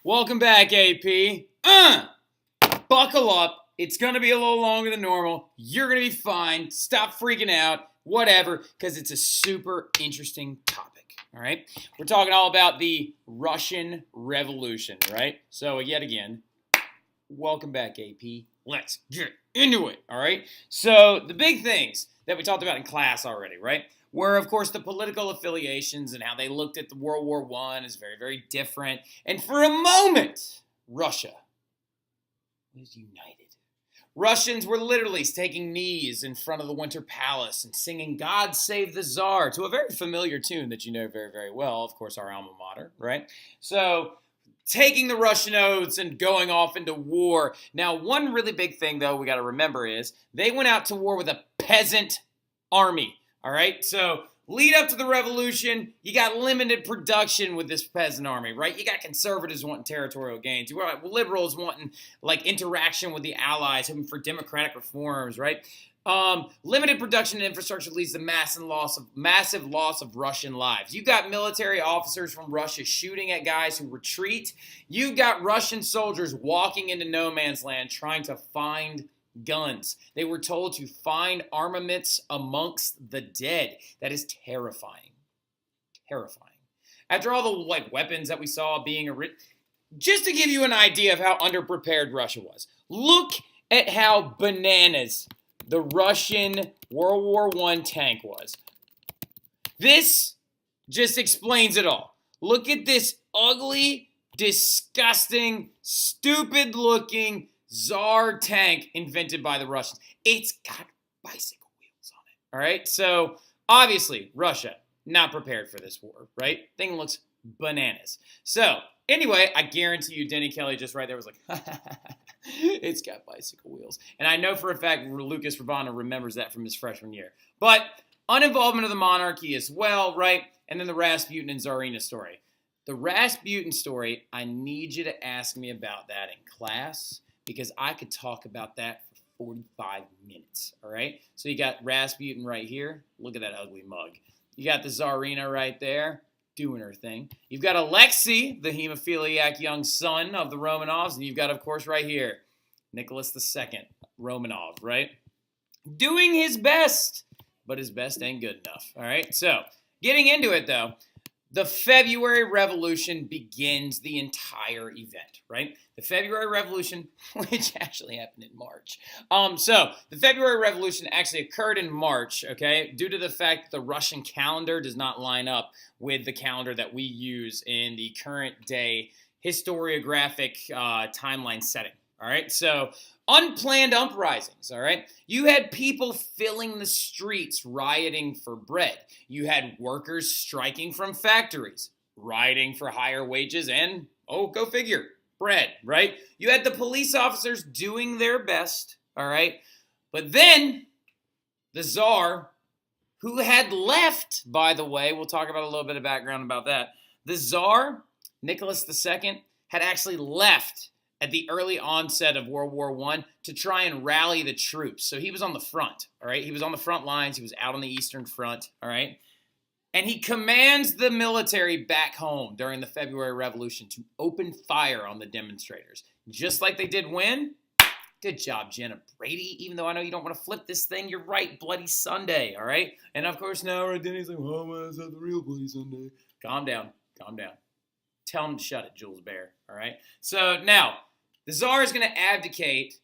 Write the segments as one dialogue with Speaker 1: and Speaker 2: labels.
Speaker 1: Welcome back, AP. Buckle up. It's going to be a little longer than normal. You're going to be fine. Stop freaking out. Whatever, because it's a super interesting topic. All right? We're talking all about the Russian Revolution, right? So, yet again, welcome back, AP. Let's get into it, all right? So, the big things that we talked about in class already, right, were, of course, the political affiliations and how they looked at the World War I as very, very different. And for a moment, Russia was united. Russians were literally taking knees in front of the Winter Palace and singing God Save the Tsar to a very familiar tune that you know very, very well. Of course, our alma mater, right? So, taking the Russian oaths and going off into war. Now, one really big thing, though, we got to remember is they went out to war with a peasant army. All right, so lead up to the revolution, you got limited production with this peasant army, right? You got conservatives wanting territorial gains. You got liberals wanting, like, interaction with the allies, hoping for democratic reforms, right? Limited production and infrastructure leads to massive loss of Russian lives. You got military officers from Russia shooting at guys who retreat. You got Russian soldiers walking into no man's land trying to find guns. They were told to find armaments amongst the dead. That is terrifying. Terrifying. After all the weapons that we saw being just to give you an idea of how underprepared Russia was. Look at how bananas the Russian World War I tank was. This just explains it all. Look at this ugly, disgusting, stupid-looking Tsar tank invented by the Russians. It's got bicycle wheels on it. All right? So, obviously, Russia, not prepared for this war, right? Thing looks bananas. So, anyway, I guarantee you Denny Kelly just right there was like, it's got bicycle wheels. And I know for a fact Lucas Ravana remembers that from his freshman year. But uninvolvement of the monarchy as well, right? And then the Rasputin and Tsarina story. The Rasputin story, I need you to ask me about that in class, because I could talk about that for 45 minutes, all right? So you got Rasputin right here. Look at that ugly mug. You got the Tsarina right there doing her thing. You've got Alexei, the hemophiliac young son of the Romanovs, and you've got, of course, right here, Nicholas II, Romanov, right? Doing his best, but his best ain't good enough, all right? So getting into it, though, the February Revolution begins the entire event, right? The February Revolution, which actually happened in March. So the February Revolution actually occurred in March, okay, due to the fact that the Russian calendar does not line up with the calendar that we use in the current day historiographic timeline setting, all right? So unplanned uprisings, all right? You had people filling the streets rioting for bread. You had workers striking from factories, rioting for higher wages and, oh, go figure, bread, right? You had the police officers doing their best, all right? But then the Tsar, who had left, by the way, we'll talk about a little bit of background about that. The Tsar, Nicholas II, had actually left at the early onset of World War I to try and rally the troops. So he was on the front, all right? He was on the front lines. He was out on the Eastern Front, all right? And he commands the military back home during the February Revolution to open fire on the demonstrators. Just like they did when? Good job, Jenna Brady. Even though I know you don't want to flip this thing, you're right, Bloody Sunday, all right? And of course, now, right, Denny's like, oh, that's not the real Bloody Sunday. Calm down, calm down. Tell him to shut it, Jules Baer, all right? So now, the Tsar is going to abdicate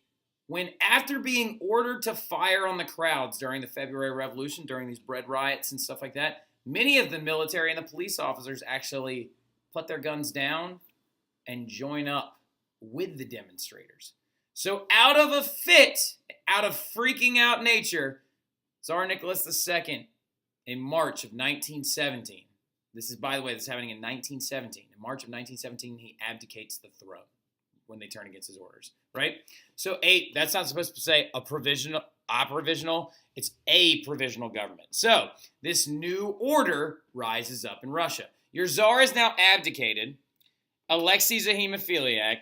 Speaker 1: when, after being ordered to fire on the crowds during the February Revolution, during these bread riots and stuff like that, many of the military and the police officers actually put their guns down and join up with the demonstrators. So out of a fit, out of freaking out nature, Tsar Nicholas II, in March of 1917, this is, by the way, this is happening in 1917. In March of 1917, he abdicates the throne when they turn against his orders, right? So that's not supposed to say a provisional, it's a provisional government. So this new order rises up in Russia. Your Tsar is now abdicated. Alexei's a hemophiliac.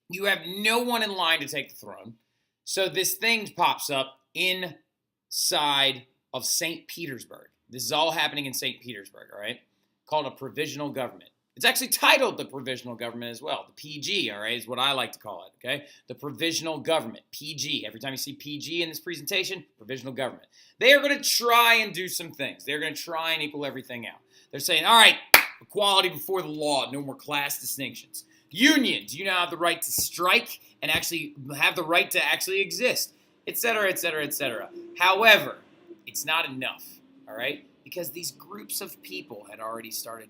Speaker 1: You have no one in line to take the throne. So this thing pops up inside of St. Petersburg. This is all happening in St. Petersburg, all right? Called a provisional government. It's actually titled the provisional government as well. The PG, all right, is what I like to call it, okay? The provisional government, PG. Every time you see PG in this presentation, provisional government. They are going to try and do some things. They're going to try and equal everything out. They're saying, all right, equality before the law, no more class distinctions. Unions, you now have the right to strike and actually have the right to actually exist, etc., etc., etc. However, it's not enough, all right? Because these groups of people had already started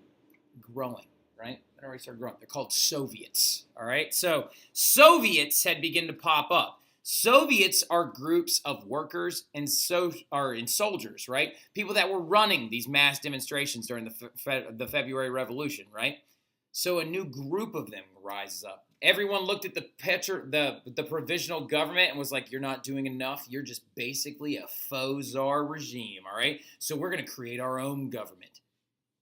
Speaker 1: growing, right? They already started growing. They're called Soviets, all right? So Soviets had begun to pop up. Soviets are groups of workers and soldiers, right? People that were running these mass demonstrations during the February Revolution, right? So a new group of them rises up. Everyone looked at the provisional government and was like, you're not doing enough. You're just basically a faux czar regime, all right? So we're going to create our own government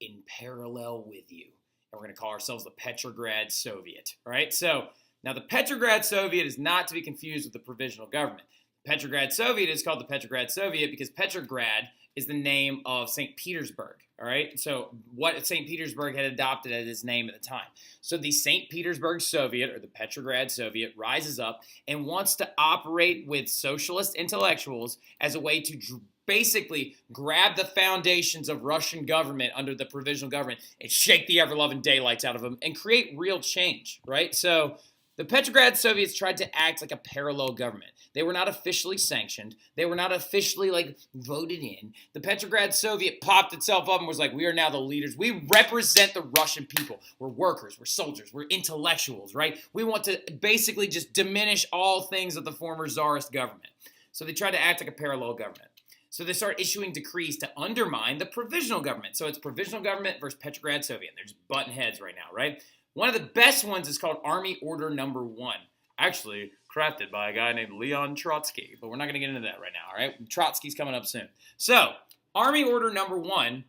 Speaker 1: in parallel with you. And we're going to call ourselves the Petrograd Soviet, all right? So now the Petrograd Soviet is not to be confused with the provisional government. The Petrograd Soviet is called the Petrograd Soviet because Petrograd is the name of St. Petersburg, all right? So what St. Petersburg had adopted as its name at the time. So the St. Petersburg Soviet, or the Petrograd Soviet, rises up and wants to operate with socialist intellectuals as a way to basically grab the foundations of Russian government under the provisional government and shake the ever-loving daylights out of them and create real change, right? So the Petrograd Soviets tried to act like a parallel government. They were not officially sanctioned. They were not officially, voted in. The Petrograd Soviet popped itself up and was like, we are now the leaders. We represent the Russian people. We're workers. We're soldiers. We're intellectuals, right? We want to basically just diminish all things of the former czarist government. So they tried to act like a parallel government. So they start issuing decrees to undermine the provisional government. So it's provisional government versus Petrograd Soviet. They're just butting heads right now, right? One of the best ones is called Army Order Number 1. Actually, crafted by a guy named Lenin and Trotsky. But we're not going to get into that right now, all right? Trotsky's coming up soon. So, Army Order Number 1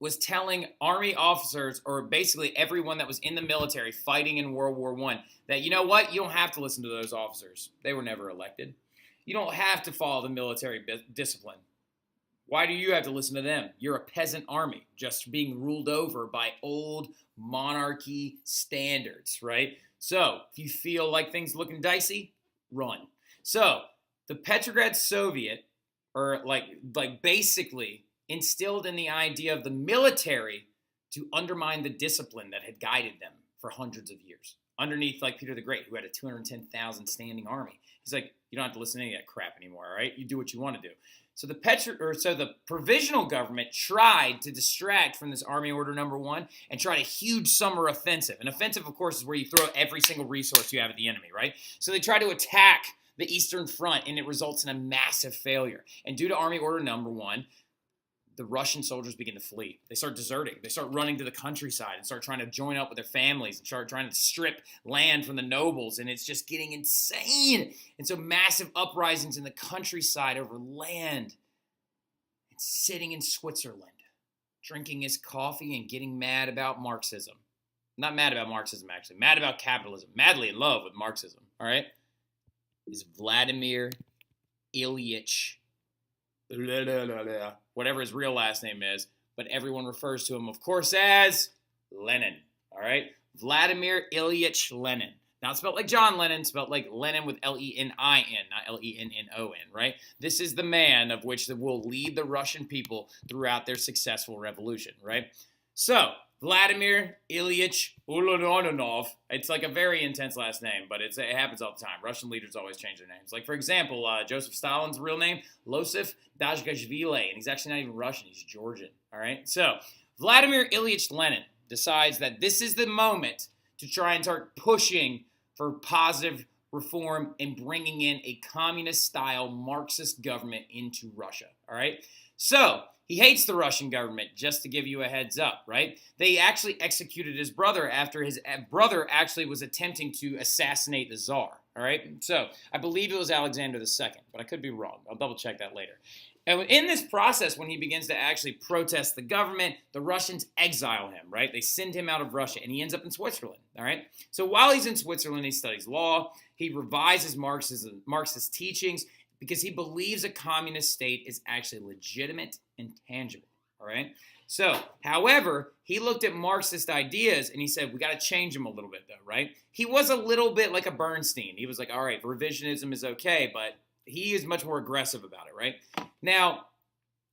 Speaker 1: was telling Army officers, or basically everyone that was in the military fighting in World War I, that, you know what? You don't have to listen to those officers. They were never elected. You don't have to follow the military discipline. Why do you have to listen to them? You're a peasant army, just being ruled over by old monarchy standards, right? So, if you feel like things looking dicey, run. So, the Petrograd Soviet, or basically instilled in the idea of the military to undermine the discipline that had guided them for hundreds of years. Underneath, Peter the Great, who had a 210,000 standing army. He's like, you don't have to listen to any of that crap anymore, all right? You do what you want to do. So the provisional government tried to distract from this Army Order Number 1 and tried a huge summer offensive. An offensive, of course, is where you throw every single resource you have at the enemy, right? So they try to attack the Eastern Front, and it results in a massive failure. And due to Army Order Number 1, the Russian soldiers begin to flee. They start deserting. They start running to the countryside and start trying to join up with their families and start trying to strip land from the nobles, and it's just getting insane. And so massive uprisings in the countryside over land. And sitting in Switzerland, drinking his coffee and getting mad about Marxism. Not mad about Marxism, actually. Mad about capitalism. Madly in love with Marxism, all right? Is Vladimir Ilyich whatever his real last name is, but everyone refers to him, of course, as Lenin, all right? Vladimir Ilyich Lenin. Not spelled like John Lennon, spelled like Lenin with L-E-N-I-N, not L-E-N-N-O-N, right? This is the man of which will lead the Russian people throughout their successful revolution, right? So, Vladimir Ilyich Ulyanov. It's like a very intense last name, but it happens all the time. Russian leaders always change their names. Like, for example, Joseph Stalin's real name, Losif Dazhgashvili, and he's actually not even Russian. He's Georgian, all right? So, Vladimir Ilyich Lenin decides that this is the moment to try and start pushing for positive reform and bringing in a communist-style Marxist government into Russia, all right? So, he hates the Russian government, just to give you a heads up, right? They actually executed his brother after his brother actually was attempting to assassinate the Tsar, all right? So, I believe it was Alexander II, but I could be wrong. I'll double check that later. And in this process, when he begins to actually protest the government, the Russians exile him, right? They send him out of Russia, and he ends up in Switzerland, all right? So while he's in Switzerland, he studies law. He revises Marxist teachings because he believes a communist state is actually legitimate and tangible, all right? So, however, he looked at Marxist ideas and he said, we got to change them a little bit, though, right? He was a little bit like a Bernstein. He was like, all right, revisionism is okay, but he is much more aggressive about it, right? Now,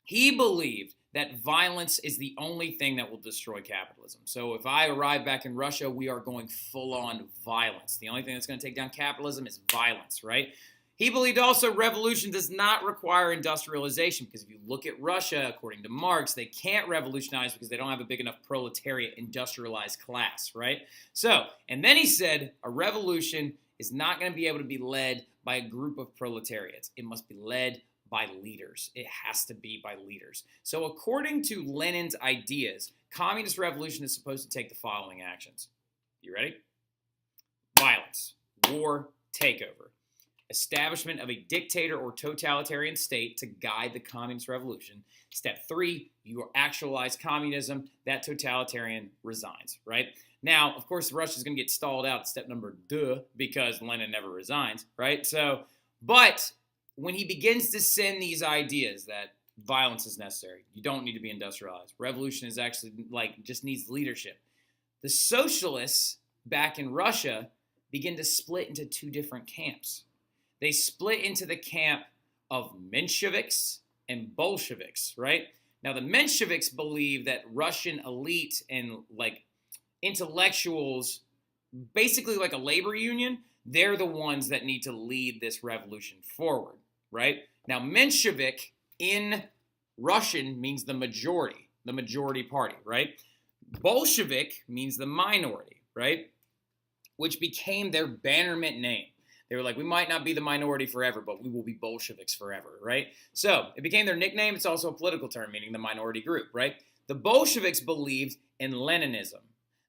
Speaker 1: he believed that violence is the only thing that will destroy capitalism. So if I arrive back in Russia, we are going full-on violence. The only thing that's going to take down capitalism is violence, right? He believed also revolution does not require industrialization, because if you look at Russia, according to Marx, they can't revolutionize because they don't have a big enough proletariat industrialized class, right? So, and then he said a revolution is not going to be able to be led by a group of proletariats. It must be led by leaders. It has to be by leaders. So according to Lenin's ideas, communist revolution is supposed to take the following actions. You ready? Violence, war, takeover, establishment of a dictator or totalitarian state to guide the communist revolution. Step 3, you actualize communism. That totalitarian resigns, right? Now, of course, Russia's going to get stalled out at step number 2 because Lenin never resigns, right? So, but when he begins to send these ideas that violence is necessary, you don't need to be industrialized, revolution is actually just needs leadership, the socialists back in Russia begin to split into 2 different camps. They split into the camp of Mensheviks and Bolsheviks, right? Now, the Mensheviks believe that Russian elite and intellectuals, basically like a labor union, they're the ones that need to lead this revolution forward, right? Now, Menshevik in Russian means the majority party, right? Bolshevik means the minority, right? Which became their bannerment name. They were like, we might not be the minority forever, but we will be Bolsheviks forever, right? So it became their nickname. It's also a political term, meaning the minority group, right? The Bolsheviks believed in Leninism,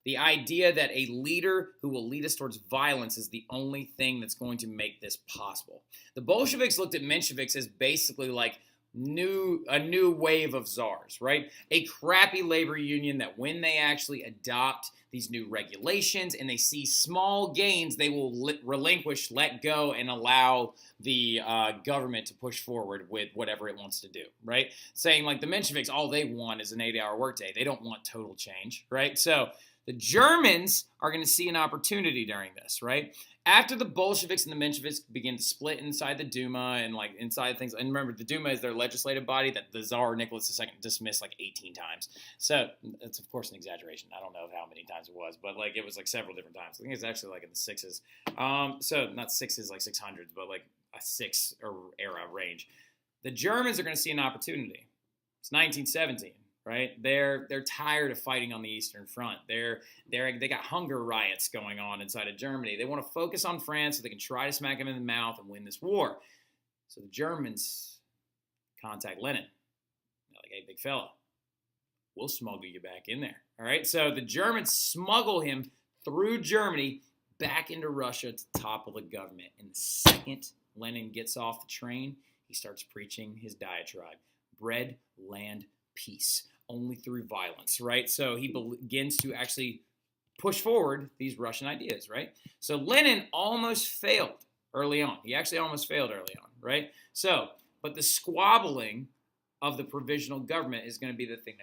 Speaker 1: the idea that a leader who will lead us towards violence is the only thing that's going to make this possible. The Bolsheviks looked at Mensheviks as basically like a new wave of czars, right? A crappy labor union that when they actually adopt these new regulations and they see small gains, they will relinquish, let go, and allow the government to push forward with whatever it wants to do, right? Saying like the Mensheviks, all they want is an 8-hour workday. They don't want total change, right? So the Germans are going to see an opportunity during this, right? After the Bolsheviks and the Mensheviks begin to split inside the Duma and inside things, and remember the Duma is their legislative body that the Tsar Nicholas II dismissed 18 times. So it's of course an exaggeration. I don't know how many times it was, but it was several different times. I think it's actually in the 6s. So not 6s like 600s, but a 6 era range. The Germans are going to see an opportunity. It's 1917. Right? They're tired of fighting on the Eastern Front. They got hunger riots going on inside of Germany. They want to focus on France so they can try to smack him in the mouth and win this war. So the Germans contact Lenin. They're like, hey, big fella, we'll smuggle you back in there. All right? So the Germans smuggle him through Germany back into Russia to topple the government. And the second Lenin gets off the train, he starts preaching his diatribe. Bread, land, peace. Only through violence, right? So he begins to actually push forward these Russian ideas, right? So Lenin almost failed early on. He actually almost failed early on, right? So, but the squabbling of the provisional government is going to be the thing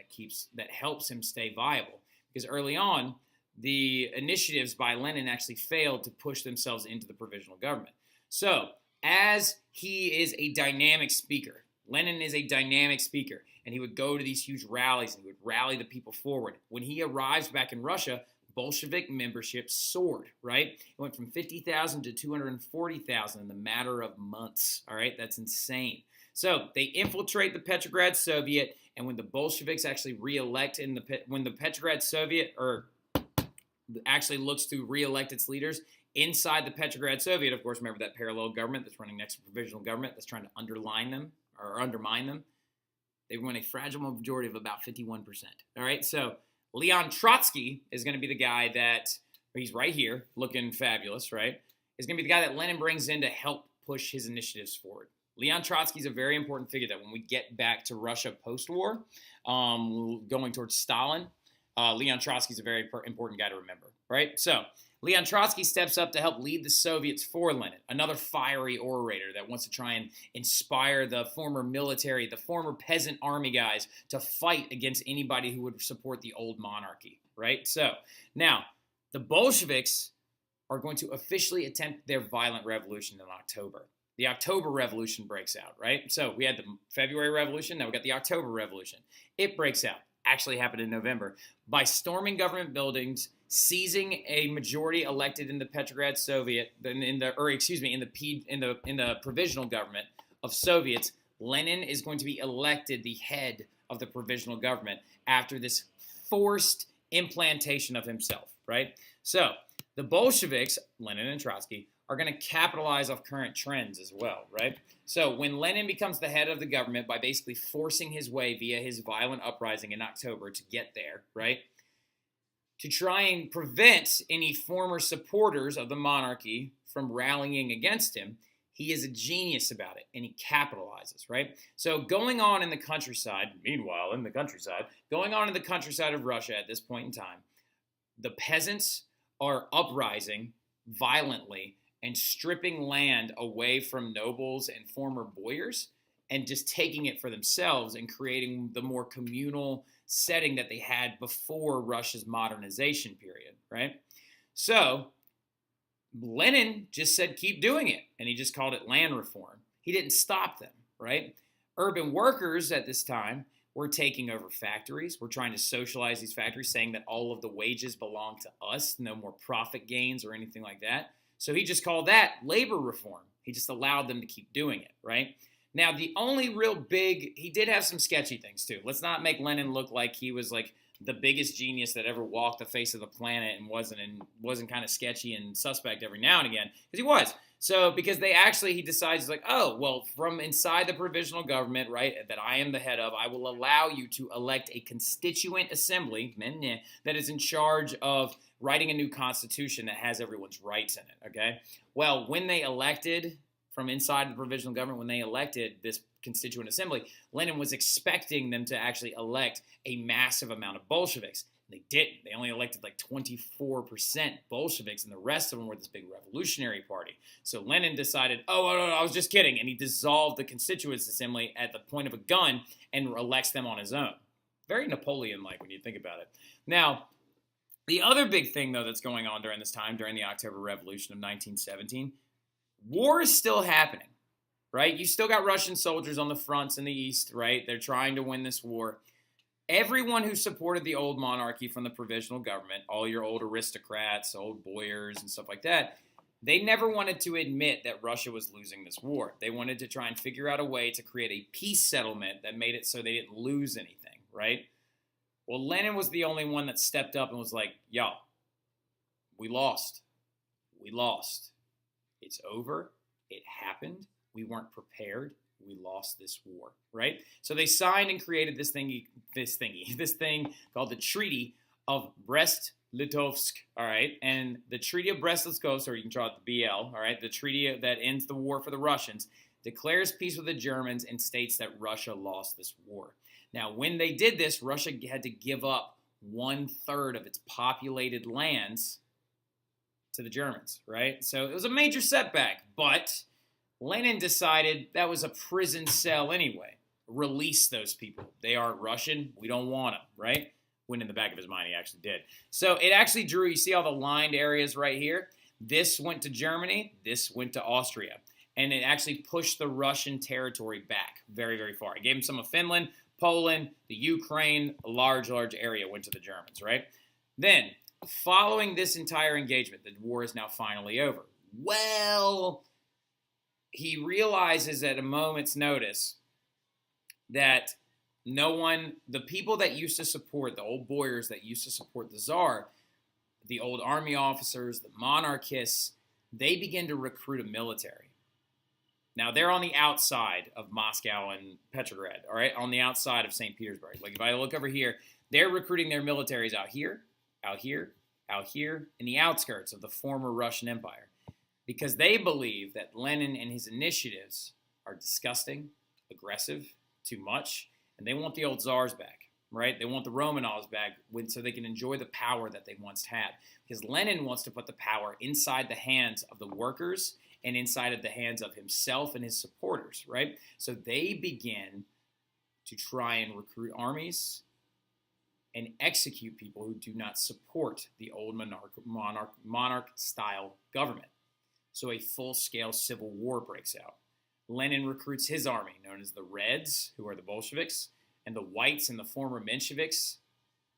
Speaker 1: that helps him stay viable. Because early on, the initiatives by Lenin actually failed to push themselves into the provisional government. So, as he is a dynamic speaker, Lenin is a dynamic speaker, and he would go to these huge rallies and he would rally the people forward. When he arrives back in Russia, Bolshevik membership soared, right? It went from 50,000 to 240,000 in the matter of months, all right? That's insane. So they infiltrate the Petrograd Soviet, and when the Bolsheviks actually re-elect when the Petrograd Soviet actually looks to re-elect its leaders inside the Petrograd Soviet, of course, remember that parallel government that's running next to the provisional government that's trying to undermine them, they won a fragile majority of about 51%. All right, so Leon Trotsky is going to be the guy he's right here, looking fabulous, right? Is going to be the guy that Lenin brings in to help push his initiatives forward. Leon Trotsky is a very important figure that when we get back to Russia post-war, going towards Stalin, Leon Trotsky is a very important guy to remember, right? So Leon Trotsky steps up to help lead the Soviets for Lenin, another fiery orator that wants to try and inspire the former military, the former peasant army guys to fight against anybody who would support the old monarchy, right? So, now, the Bolsheviks are going to officially attempt their violent revolution in October. The October Revolution breaks out, right? So we had the February Revolution, now we got the October Revolution. It breaks out, actually happened in November, by storming government buildings, seizing a majority elected in the Petrograd Soviet, in the provisional government of Soviets. Lenin is going to be elected the head of the provisional government after this forced implantation of himself, right? So the Bolsheviks, Lenin and Trotsky, are going to capitalize off current trends as well, right? So when Lenin becomes the head of the government by basically forcing his way via his violent uprising in October to get there, right? To try and prevent any former supporters of the monarchy from rallying against him, he is a genius about it, and he capitalizes, right? So going on in the countryside of Russia at this point in time, the peasants are uprising violently and stripping land away from nobles and former boyars and just taking it for themselves and creating the more communal setting that they had before Russia's modernization period, right? So Lenin just said, keep doing it, and he just called it land reform. He didn't stop them, right? Urban workers at this time were taking over factories. We're trying to socialize these factories, saying that all of the wages belong to us, no more profit gains or anything like that. So he just called that labor reform. He just allowed them to keep doing it, right? Now, the only real he did have some sketchy things too. Let's not make Lenin look like he was like the biggest genius that ever walked the face of the planet and wasn't kind of sketchy and suspect every now and again, because he was. So because he decides like, oh, well, from inside the provisional government, right, that I am the head of, I will allow you to elect a constituent assembly that is in charge of writing a new constitution that has everyone's rights in it, okay? Well, when they elected from inside the provisional government, when they elected this constituent assembly, Lenin was expecting them to actually elect a massive amount of Bolsheviks. They didn't. They only elected like 24% Bolsheviks, and the rest of them were this big revolutionary party. So Lenin decided, oh, no, I was just kidding, and he dissolved the Constituent Assembly at the point of a gun and elects them on his own. Very Napoleon-like when you think about it. Now, the other big thing, though, that's going on during this time, during the October Revolution of 1917, war is still happening, right? You still got Russian soldiers on the fronts in the east, right? They're trying to win this war. Everyone who supported the old monarchy from the provisional government, all your old aristocrats, old boyars and stuff like that, they never wanted to admit that Russia was losing this war. They wanted to try and figure out a way to create a peace settlement that made it so they didn't lose anything, right? Well, Lenin was the only one that stepped up and was like, yo, we lost. We lost. It's over. It happened. We weren't prepared. We lost this war, right? So they signed and created this thing called the Treaty of Brest-Litovsk, all right? And the Treaty of Brest-Litovsk, or you can draw it the BL, all right? The treaty that ends the war for the Russians, declares peace with the Germans and states that Russia lost this war. Now, when they did this, Russia had to give up 1/3 of its populated lands to the Germans, right? So it was a major setback, but Lenin decided that was a prison cell anyway. Release those people. They are Russian. We don't want them, right? When in the back of his mind, he actually did. So it actually drew, you see all the lined areas right here? This went to Germany. This went to Austria. And it actually pushed the Russian territory back very, very far. It gave them some of Finland, Poland, the Ukraine, a large area went to the Germans, right? Then, following this entire engagement, the war is now finally over. Well, he realizes at a moment's notice that the people that used to support, the old boyars that used to support the Tsar, the old army officers, the monarchists, they begin to recruit a military. Now, they're on the outside of Moscow and Petrograd, all right, on the outside of St. Petersburg. Like, if I look over here, they're recruiting their militaries out here, out here, out here, in the outskirts of the former Russian Empire, because they believe that Lenin and his initiatives are disgusting, aggressive, too much, and they want the old czars back. right? They want the Romanovs back so they can enjoy the power that they once had. Because Lenin wants to put the power inside the hands of the workers and inside of the hands of himself and his supporters, right? So they begin to try and recruit armies and execute people who do not support the old monarch-style government. So a full-scale civil war breaks out. Lenin recruits his army, known as the Reds, who are the Bolsheviks, and the Whites and the former Mensheviks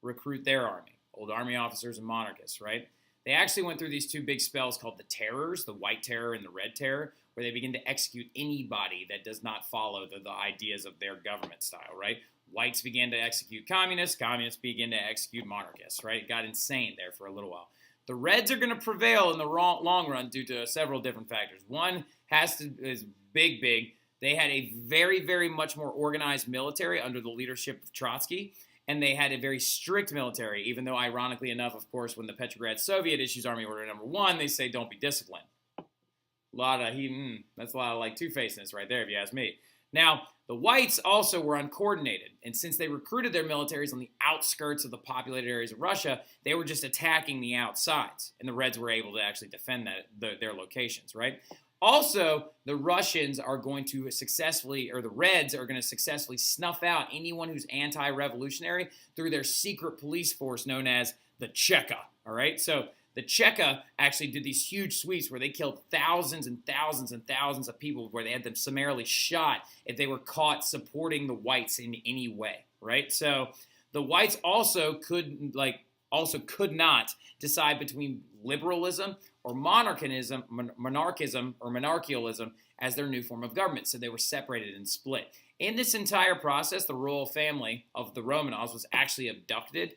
Speaker 1: recruit their army, old army officers and monarchists, right? They actually went through these two big spells called the Terrors, the White Terror and the Red Terror, where they begin to execute anybody that does not follow the ideas of their government style, right? Whites began to execute communists, communists began to execute monarchists, right? It got insane there for a little while. The Reds are going to prevail in the long run due to several different factors. One is big. They had a very, very much more organized military under the leadership of Trotsky, and they had a very strict military, even though, ironically enough, of course, when the Petrograd Soviet issues Army Order No. 1, they say, don't be disciplined. That's a lot of like two-facedness right there, if you ask me. Now, the Whites also were uncoordinated, and since they recruited their militaries on the outskirts of the populated areas of Russia, they were just attacking the outsides, and the Reds were able to actually defend their locations, right? Also, the Russians are going to successfully, or the Reds are going to successfully snuff out anyone who's anti-revolutionary through their secret police force known as the Cheka, all right? So the Cheka actually did these huge sweeps where they killed thousands and thousands and thousands of people, where they had them summarily shot if they were caught supporting the Whites in any way, right? So the Whites also could not decide between liberalism or monarchism or monarchialism as their new form of government. So they were separated and split. In this entire process, the royal family of the Romanovs was actually abducted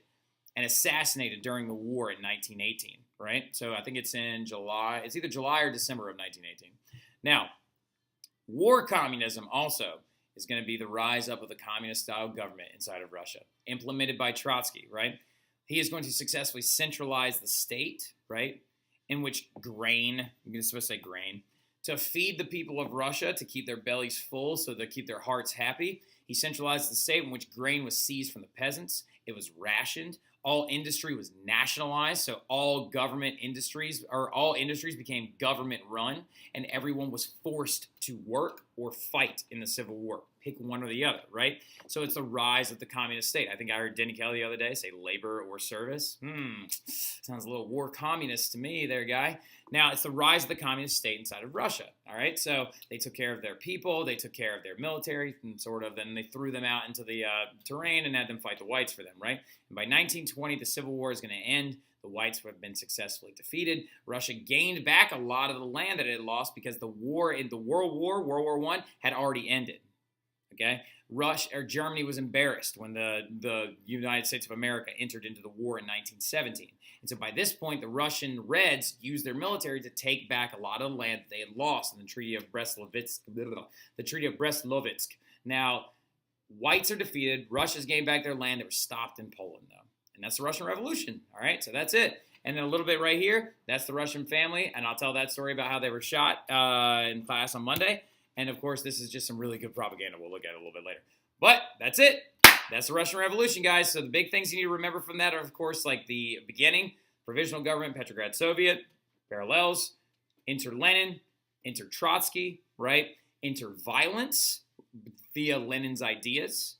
Speaker 1: and assassinated during the war in 1918, right? So I think it's in July. It's either July or December of 1918. Now, war communism also is going to be the rise up of the communist-style government inside of Russia, implemented by Trotsky, right? He is going to successfully centralize the state, right, in which grain, I'm supposed to say grain, to feed the people of Russia, to keep their bellies full so they keep their hearts happy. He centralized the state in which grain was seized from the peasants. It was rationed. All industry was nationalized, so all industries became government run, and everyone was forced to work or fight in the Civil War. Pick one or the other, right? So it's the rise of the communist state. I think I heard Denny Kelly the other day say labor or service. Sounds a little war communist to me there, guy. Now, it's the rise of the communist state inside of Russia, all right? So they took care of their people, they took care of their military, and then they threw them out into the terrain and had them fight the Whites for them, right? And by 1920, the Civil War is going to end. The Whites have been successfully defeated. Russia gained back a lot of the land that it had lost because the war in the World War I, had already ended. Okay, Germany was embarrassed when the United States of America entered into the war in 1917. And so by this point, the Russian Reds used their military to take back a lot of the land that they had lost in the Treaty of Brest-Litovsk. Now, Whites are defeated. Russia's gained back their land. They were stopped in Poland, though. And that's the Russian Revolution. All right, so that's it. And then a little bit right here, that's the Russian family. And I'll tell that story about how they were shot in class on Monday. And, of course, this is just some really good propaganda. We'll look at it a little bit later. But that's it. That's the Russian Revolution, guys. So the big things you need to remember from that are, of course, like the beginning, provisional government, Petrograd Soviet, parallels, enter Lenin, enter Trotsky, right? Enter violence via Lenin's ideas.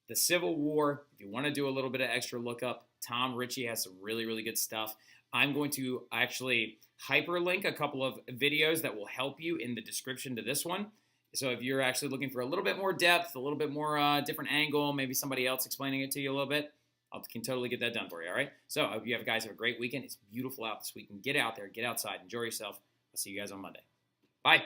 Speaker 1: The Civil War, if you want to do a little bit of extra lookup, Tom Ritchie has some really, really good stuff. I'm going to actually hyperlink a couple of videos that will help you in the description to this one. So if you're actually looking for a little bit more depth, a little bit more different angle, maybe somebody else explaining it to you a little bit, I can totally get that done for you, all right? So I hope you guys have a great weekend. It's beautiful out this weekend. Get out there, get outside, enjoy yourself. I'll see you guys on Monday. Bye.